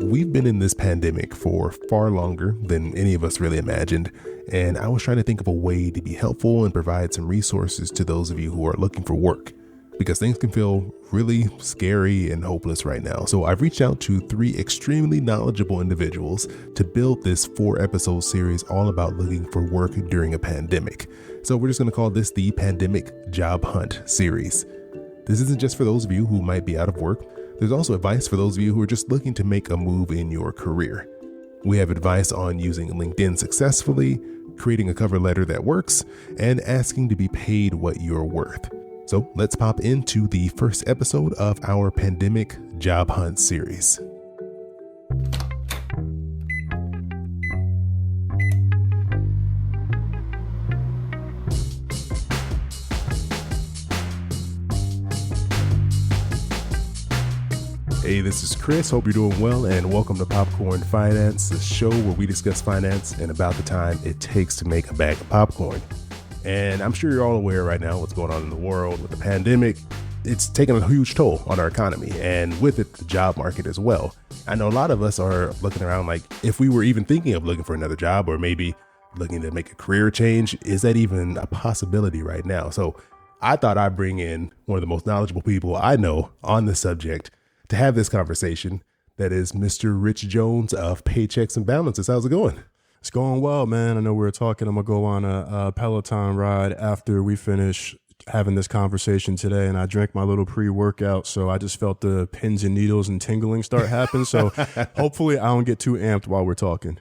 We've been in this pandemic for far longer than any of us really imagined, and I was trying to think of a way to be helpful and provide some resources to those of you who are looking for work, because things can feel really scary and hopeless right now. So I've reached out to 3 extremely knowledgeable individuals to build this 4-episode series all about looking for work during a pandemic. So we're just going to call this the Pandemic Job Hunt series. This isn't just for those of you who might be out of work. There's also advice for those of you who are just looking to make a move in your career. We have advice on using LinkedIn successfully, creating a cover letter that works, and asking to be paid what you're worth. So let's pop into the first episode of our Pandemic Job Hunt series. Hey, this is Chris. Hope you're doing well, and welcome to Popcorn Finance, the show where we discuss finance and about the time it takes to make a bag of popcorn. And I'm sure you're all aware right now what's going on in the world with the pandemic. It's taken a huge toll on our economy, and with it, the job market as well. I know a lot of us are looking around like, if we were even thinking of looking for another job or maybe looking to make a career change, is that even a possibility right now? So I thought I'd bring in one of the most knowledgeable people I know on the subject to have this conversation. That is Mr. Rich Jones of Paychecks and Balances. How's it going? It's going well, man. I know we were talking. I'm going to go on a Peloton ride after we finish having this conversation today. And I drank my little pre-workout. So I just felt the pins and needles and tingling start happening. So hopefully I don't get too amped while we're talking.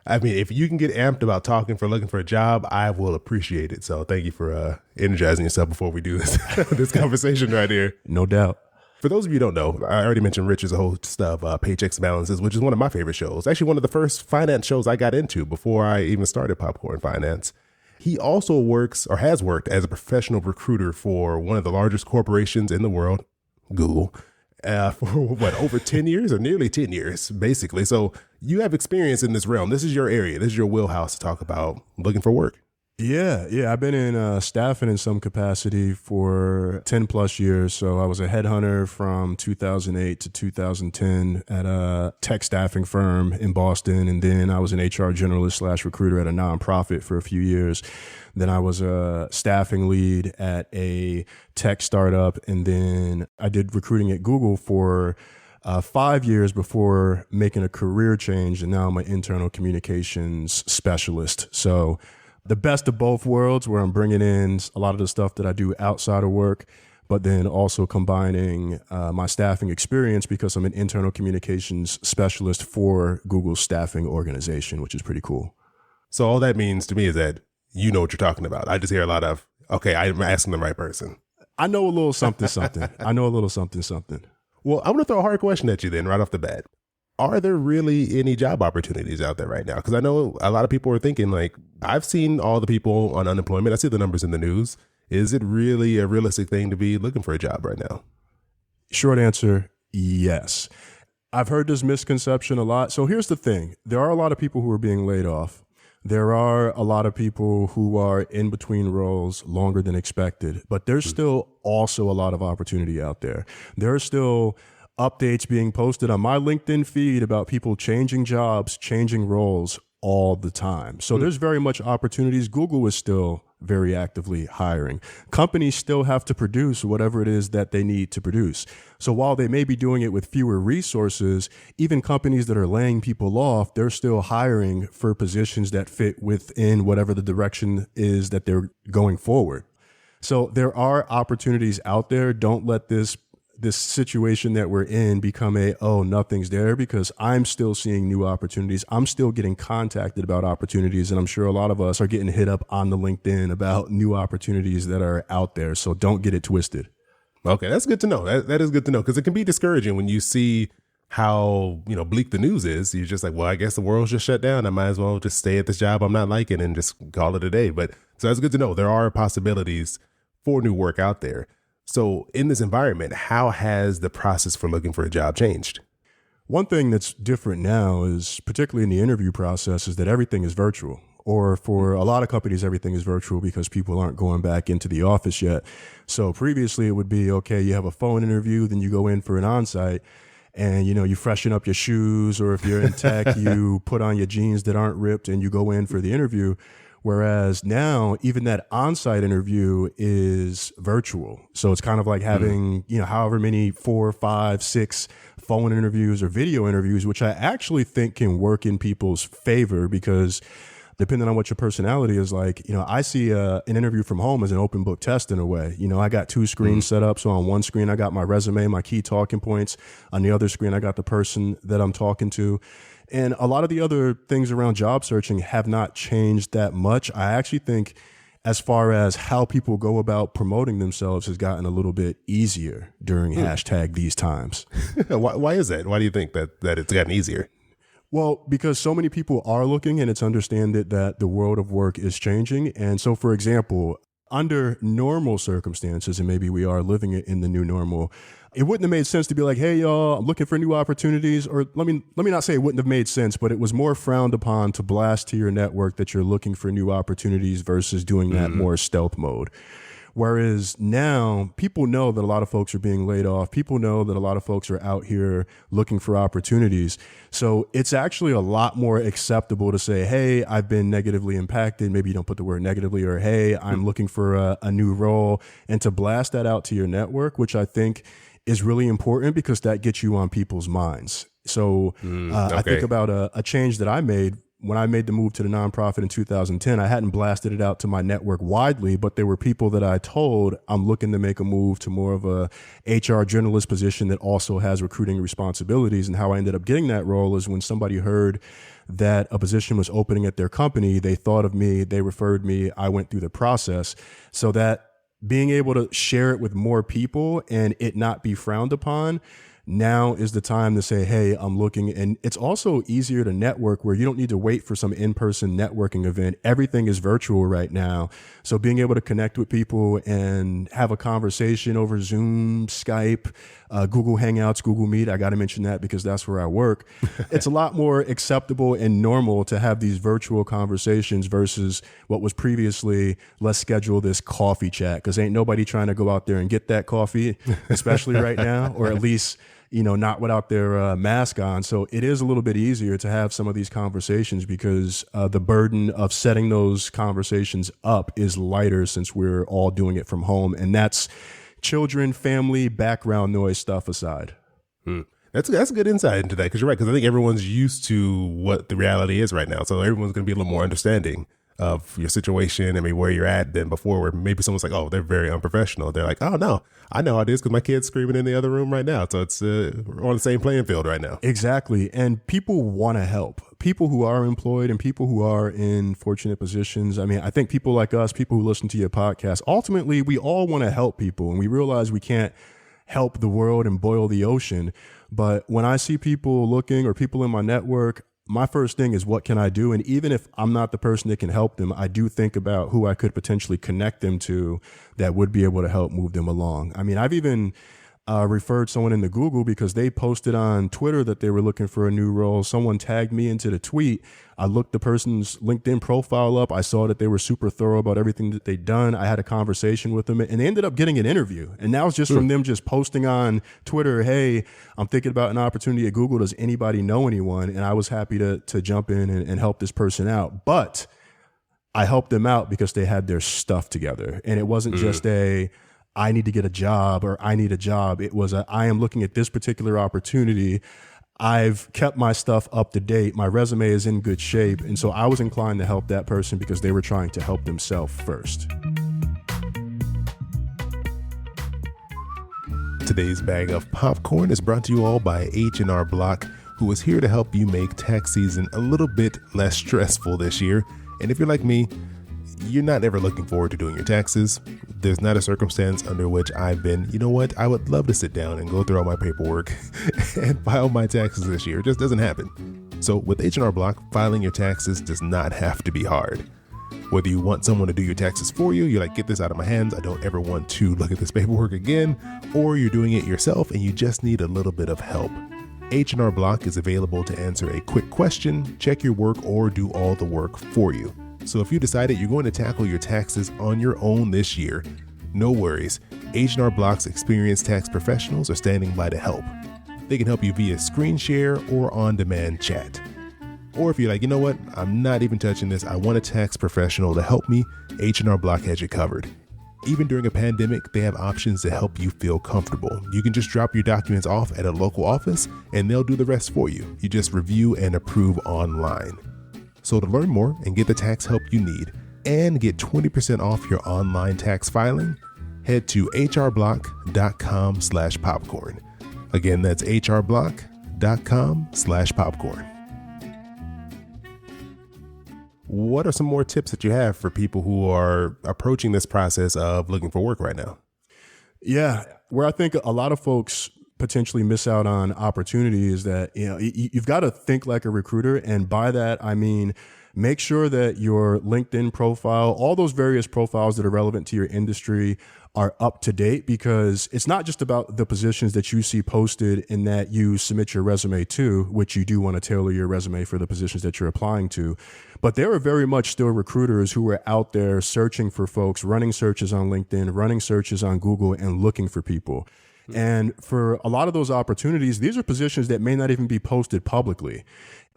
I mean, if you can get amped about talking for looking for a job, I will appreciate it. So thank you for energizing yourself before we do this conversation right here. No doubt. For those of you who don't know, I already mentioned Rich is a host of Paychecks and Balances, which is one of my favorite shows. Actually, one of the first finance shows I got into before I even started Popcorn Finance. He also works or has worked as a professional recruiter for one of the largest corporations in the world, Google, for over 10 years or nearly 10 years, basically. So you have experience in this realm. This is your area. This is your wheelhouse to talk about looking for work. Yeah. I've been in staffing in some capacity for 10 plus years. So I was a headhunter from 2008 to 2010 at a tech staffing firm in Boston. And then I was an HR generalist / recruiter at a nonprofit for a few years. Then I was a staffing lead at a tech startup. And then I did recruiting at Google for 5 years before making a career change. And now I'm an internal communications specialist. So the best of both worlds, where I'm bringing in a lot of the stuff that I do outside of work, but then also combining my staffing experience because I'm an internal communications specialist for Google's staffing organization, which is pretty cool. So all that means to me is that you know what you're talking about. I just hear a lot of, okay, I'm asking the right person. I know a little something, something. I know a little something, something. Well, I'm going to throw a hard question at you then right off the bat. Are there really any job opportunities out there right now? Because I know a lot of people are thinking, like, I've seen all the people on unemployment. I see the numbers in the news. Is it really a realistic thing to be looking for a job right now? Short answer, yes. I've heard this misconception a lot. So here's the thing. There are a lot of people who are being laid off. There are a lot of people who are in between roles longer than expected, but there's still also a lot of opportunity out there. There are still updates being posted on my LinkedIn feed about people changing jobs, changing roles all the time. So there's very much opportunities. Google is still very actively hiring. Companies still have to produce whatever it is that they need to produce. So while they may be doing it with fewer resources, even companies that are laying people off, they're still hiring for positions that fit within whatever the direction is that they're going forward. So there are opportunities out there. Don't let this situation that we're in become nothing's there, because I'm still seeing new opportunities. I'm still getting contacted about opportunities, and I'm sure a lot of us are getting hit up on the LinkedIn about new opportunities that are out there. So don't get it twisted. Okay, that's good to know. That is good to know, because it can be discouraging when you see how, bleak the news is. You're just like, well, I guess the world's just shut down. I might as well just stay at this job I'm not liking and just call it a day. But so that's good to know. There are possibilities for new work out there. So in this environment, how has the process for looking for a job changed? One thing that's different now is, particularly in the interview process, is that everything is virtual. Or for a lot of companies, everything is virtual because people aren't going back into the office yet. So previously it would be, okay, you have a phone interview, then you go in for an on-site. and, you freshen up your shoes, or if you're in tech, you put on your jeans that aren't ripped and you go in for the interview. Whereas now, even that on-site interview is virtual. So it's kind of like having, however many 4, 5, 6 phone interviews or video interviews, which I actually think can work in people's favor, because depending on what your personality is like, I see an interview from home as an open book test in a way. I got 2 screens set up. So on one screen, I got my resume, my key talking points. On the other screen, I got the person that I'm talking to. And a lot of the other things around job searching have not changed that much. I actually think as far as how people go about promoting themselves has gotten a little bit easier during hashtag these times. Why is that? Why do you think that it's gotten easier? Well, because so many people are looking, and it's understood that the world of work is changing. And so, for example, under normal circumstances, and maybe we are living it in the new normal, it wouldn't have made sense to be like, hey, y'all, I'm looking for new opportunities. Or let me not say it wouldn't have made sense, but it was more frowned upon to blast to your network that you're looking for new opportunities versus doing that more stealth mode. Whereas now people know that a lot of folks are being laid off. People know that a lot of folks are out here looking for opportunities. So it's actually a lot more acceptable to say, hey, I've been negatively impacted. Maybe you don't put the word negatively, or hey, I'm looking for a new role, and to blast that out to your network, which I think is really important because that gets you on people's minds. So I think about a change that I made. When I made the move to the nonprofit in 2010, I hadn't blasted it out to my network widely, but there were people that I told I'm looking to make a move to more of a HR journalist position that also has recruiting responsibilities. And how I ended up getting that role is when somebody heard that a position was opening at their company, they thought of me, they referred me, I went through the process. So that being able to share it with more people and it not be frowned upon, now is the time to say, hey, I'm looking. And it's also easier to network where you don't need to wait for some in-person networking event. Everything is virtual right now. So being able to connect with people and have a conversation over Zoom, Skype, Google Hangouts, Google Meet. I got to mention that because that's where I work. It's a lot more acceptable and normal to have these virtual conversations versus what was previously, let's schedule this coffee chat, because ain't nobody trying to go out there and get that coffee, especially right now, or at least not without their mask on. So it is a little bit easier to have some of these conversations because the burden of setting those conversations up is lighter since we're all doing it from home. And that's children, family, background noise stuff aside. That's a good insight into that, because you're right, because I think everyone's used to what the reality is right now. So everyone's going to be a little more understanding of your situation, where you're at than before, where maybe someone's like, oh, they're very unprofessional. They're like, oh, no, I know how it is because my kid's screaming in the other room right now. So it's we're on the same playing field right now. Exactly. And people want to help. People who are employed and people who are in fortunate positions. I think people like us, people who listen to your podcast, ultimately, we all want to help people. And we realize we can't help the world and boil the ocean. But when I see people looking or people in my network, my first thing is, what can I do? And even if I'm not the person that can help them, I do think about who I could potentially connect them to that would be able to help move them along. I've even referred someone into Google because they posted on Twitter that they were looking for a new role. Someone tagged me into the tweet. I looked the person's LinkedIn profile up. I saw that they were super thorough about everything that they'd done. I had a conversation with them and they ended up getting an interview. And that was just from them just posting on Twitter, hey, I'm thinking about an opportunity at Google. Does anybody know anyone? And I was happy to jump in and help this person out. But I helped them out because they had their stuff together. And it wasn't just I need to get a job or I need a job. It was I am looking at this particular opportunity. I've kept my stuff up to date. My resume is in good shape. And so I was inclined to help that person because they were trying to help themselves first. Today's bag of popcorn is brought to you all by H&R Block, who is here to help you make tax season a little bit less stressful this year. And if you're like me, you're not ever looking forward to doing your taxes. There's not a circumstance under which I've been, you know what, I would love to sit down and go through all my paperwork and file my taxes this year. It just doesn't happen. So with H&R Block, filing your taxes does not have to be hard. Whether you want someone to do your taxes for you, you're like, get this out of my hands, I don't ever want to look at this paperwork again, or you're doing it yourself and you just need a little bit of help. H&R Block is available to answer a quick question, check your work, or do all the work for you. So if you decided you're going to tackle your taxes on your own this year, no worries. H&R Block's experienced tax professionals are standing by to help. They can help you via screen share or on-demand chat. Or if you're like, you know what, I'm not even touching this, I want a tax professional to help me, H&R Block has you covered. Even during a pandemic, they have options to help you feel comfortable. You can just drop your documents off at a local office and they'll do the rest for you. You just review and approve online. So to learn more and get the tax help you need and get 20% off your online tax filing, head to hrblock.com/popcorn. Again, that's hrblock.com/popcorn. What are some more tips that you have for people who are approaching this process of looking for work right now? Yeah, where I think a lot of folks potentially miss out on opportunities that, you've got to think like a recruiter. And by that, I mean, make sure that your LinkedIn profile, all those various profiles that are relevant to your industry are up to date, because it's not just about the positions that you see posted and that you submit your resume to, which you do want to tailor your resume for the positions that you're applying to. But there are very much still recruiters who are out there searching for folks, running searches on LinkedIn, running searches on Google, and looking for people. And for a lot of those opportunities, these are positions that may not even be posted publicly.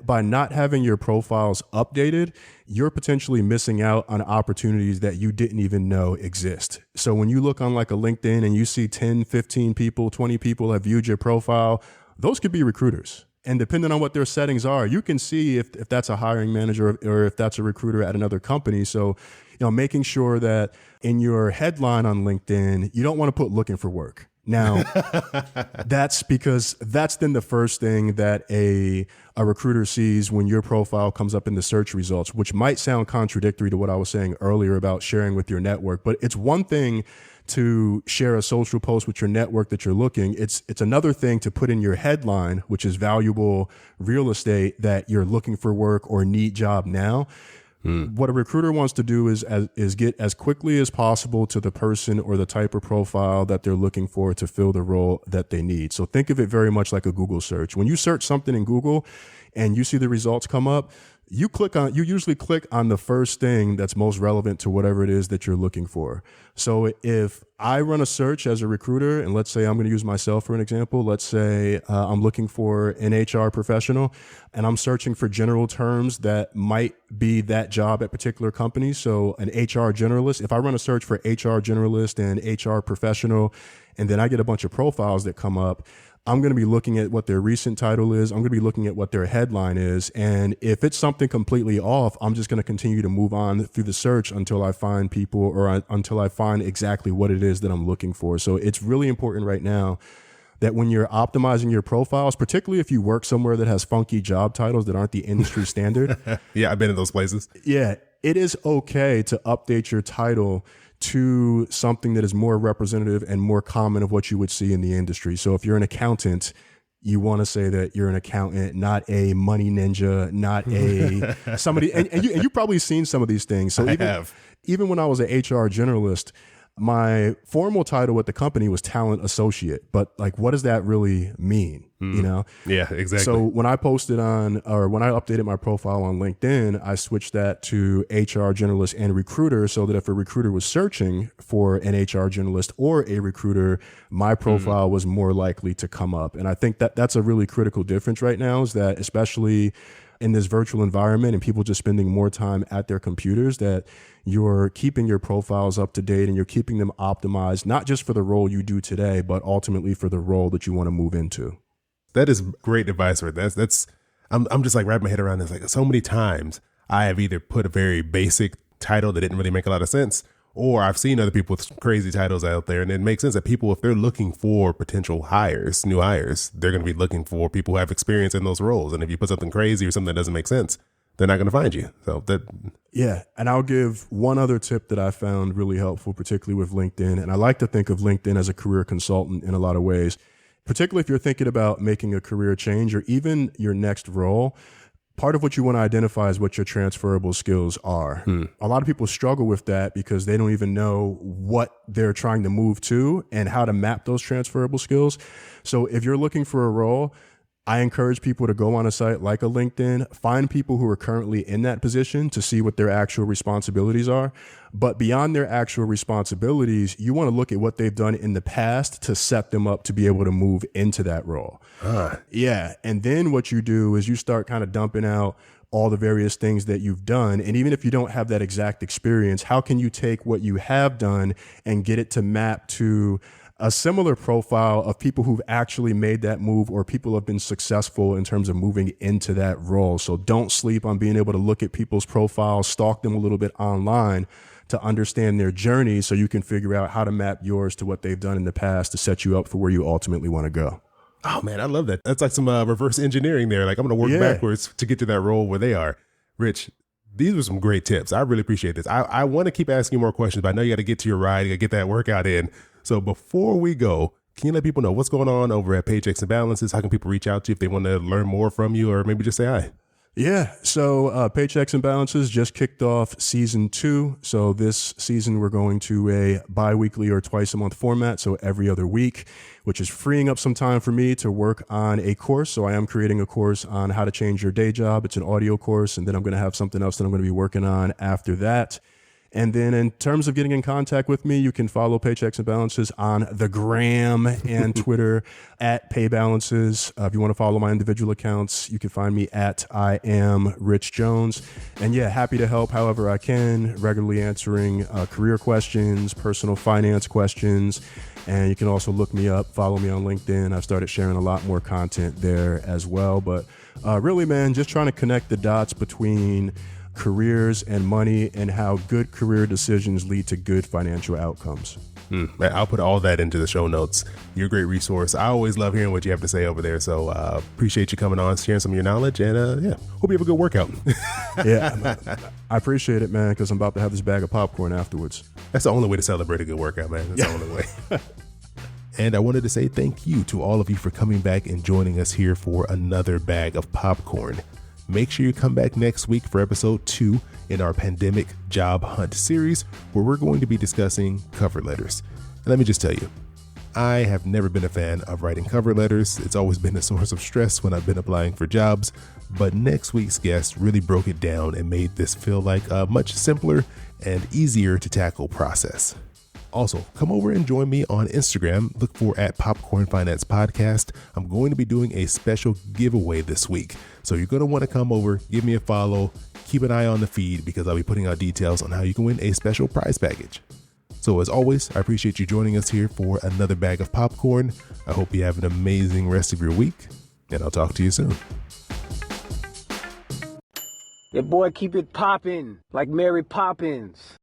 By not having your profiles updated, you're potentially missing out on opportunities that you didn't even know exist. So when you look on like a LinkedIn and you see 10, 15 people, 20 people have viewed your profile, those could be recruiters. And depending on what their settings are, you can see if that's a hiring manager or if that's a recruiter at another company. So, making sure that in your headline on LinkedIn, you don't want to put looking for work. Now, that's because that's then the first thing that a recruiter sees when your profile comes up in the search results, which might sound contradictory to what I was saying earlier about sharing with your network. But it's one thing to share a social post with your network that you're looking. It's another thing to put in your headline, which is valuable real estate, that you're looking for work or need job now. What a recruiter wants to do is get as quickly as possible to the person or the type of profile that they're looking for to fill the role that they need. So think of it very much like a Google search. When you search something in Google and you see the results come up, you usually click on the first thing that's most relevant to whatever it is that you're looking for. So if I run a search as a recruiter, and let's say I'm going to use myself for an example, let's say I'm looking for an HR professional and I'm searching for general terms that might be that job at particular companies. So an HR generalist, if I run a search for HR generalist and HR professional, and then I get a bunch of profiles that come up, I'm going to be looking at what their recent title is. I'm going to be looking at what their headline is. And if it's something completely off, I'm just going to continue to move on through the search until I find people or until I find exactly what it is that I'm looking for. So it's really important right now that when you're optimizing your profiles, particularly if you work somewhere that has funky job titles that aren't the industry standard. Yeah, I've been in those places. Yeah, it is okay to update your title to something that is more representative and more common of what you would see in the industry. So if you're an accountant, you want to say that you're an accountant, not a money ninja, not a somebody. And you've probably seen some of these things. So even when I was an HR generalist, my formal title at the company was talent associate, but like, what does that really mean? Yeah, exactly. So when I updated my profile on LinkedIn, I switched that to HR generalist and recruiter, so that if a recruiter was searching for an HR generalist or a recruiter, my profile was more likely to come up. And I think that that's a really critical difference right now, is that especially in this virtual environment and people just spending more time at their computers, that you're keeping your profiles up to date and you're keeping them optimized, not just for the role you do today, but ultimately for the role that you want to move into. That is great advice. I'm just like wrapping my head around this. Like, so many times I have either put a very basic title that didn't really make a lot of sense, or I've seen other people with crazy titles out there. And it makes sense that people, if they're looking for potential hires, new hires, they're going to be looking for people who have experience in those roles. And if you put something crazy or something that doesn't make sense, they're not going to find you. Yeah. And I'll give one other tip that I found really helpful, particularly with LinkedIn. And I like to think of LinkedIn as a career consultant in a lot of ways, particularly if you're thinking about making a career change or even your next role. Part of what you want to identify is what your transferable skills are. A lot of people struggle with that because they don't even know what they're trying to move to and how to map those transferable skills. So if you're looking for a role, I encourage people to go on a site like a LinkedIn, find people who are currently in that position to see what their actual responsibilities are. But beyond their actual responsibilities, you want to look at what they've done in the past to set them up to be able to move into that role. Yeah. And then what you do is you start kind of dumping out all the various things that you've done. And even if you don't have that exact experience, how can you take what you have done and get it to map to a similar profile of people who've actually made that move, or people who have been successful in terms of moving into that role? So don't sleep on being able to look at people's profiles, stalk them a little bit online to understand their journey, so you can figure out how to map yours to what they've done in the past to set you up for where you ultimately want to go. Oh man, I love that. That's like some reverse engineering there. Like, I'm going to work backwards to get to that role where they are. Rich, these were some great tips. I really appreciate this. I want to keep asking you more questions, but I know you got to get to your ride. You got to get that workout in. So before we go, can you let people know what's going on over at Paychecks and Balances? How can people reach out to you if they want to learn more from you, or maybe just say hi? Yeah. So Paychecks and Balances just kicked off season 2. So this season, we're going to a bi-weekly or twice a month format. So every other week, which is freeing up some time for me to work on a course. So I am creating a course on how to change your day job. It's an audio course. And then I'm going to have something else that I'm going to be working on after that. And then in terms of getting in contact with me, you can follow Paychecks and Balances on the gram and Twitter at PayBalances. If you want to follow my individual accounts, you can find me at I am Rich Jones. And yeah, happy to help however I can, regularly answering career questions, personal finance questions. And you can also look me up, follow me on LinkedIn. I've started sharing a lot more content there as well. But really, man, just trying to connect the dots between careers and money, and how good career decisions lead to good financial outcomes. I'll put all that into the show notes. You're a great resource. I always love hearing what you have to say over there. So appreciate you coming on, sharing some of your knowledge, and hope you have a good workout. Yeah, I appreciate it, man, because I'm about to have this bag of popcorn afterwards. That's the only way to celebrate a good workout, man. That's the only way. And I wanted to say thank you to all of you for coming back and joining us here for another bag of popcorn. Make sure you come back next week for episode 2 in our pandemic job hunt series, where we're going to be discussing cover letters. And let me just tell you, I have never been a fan of writing cover letters. It's always been a source of stress when I've been applying for jobs. But next week's guest really broke it down and made this feel like a much simpler and easier to tackle process. Also, come over and join me on Instagram. Look for @Popcorn Finance Podcast. I'm going to be doing a special giveaway this week. So you're going to want to come over, give me a follow, keep an eye on the feed, because I'll be putting out details on how you can win a special prize package. So as always, I appreciate you joining us here for another bag of popcorn. I hope you have an amazing rest of your week, and I'll talk to you soon. Yeah, boy, keep it poppin' like Mary Poppins.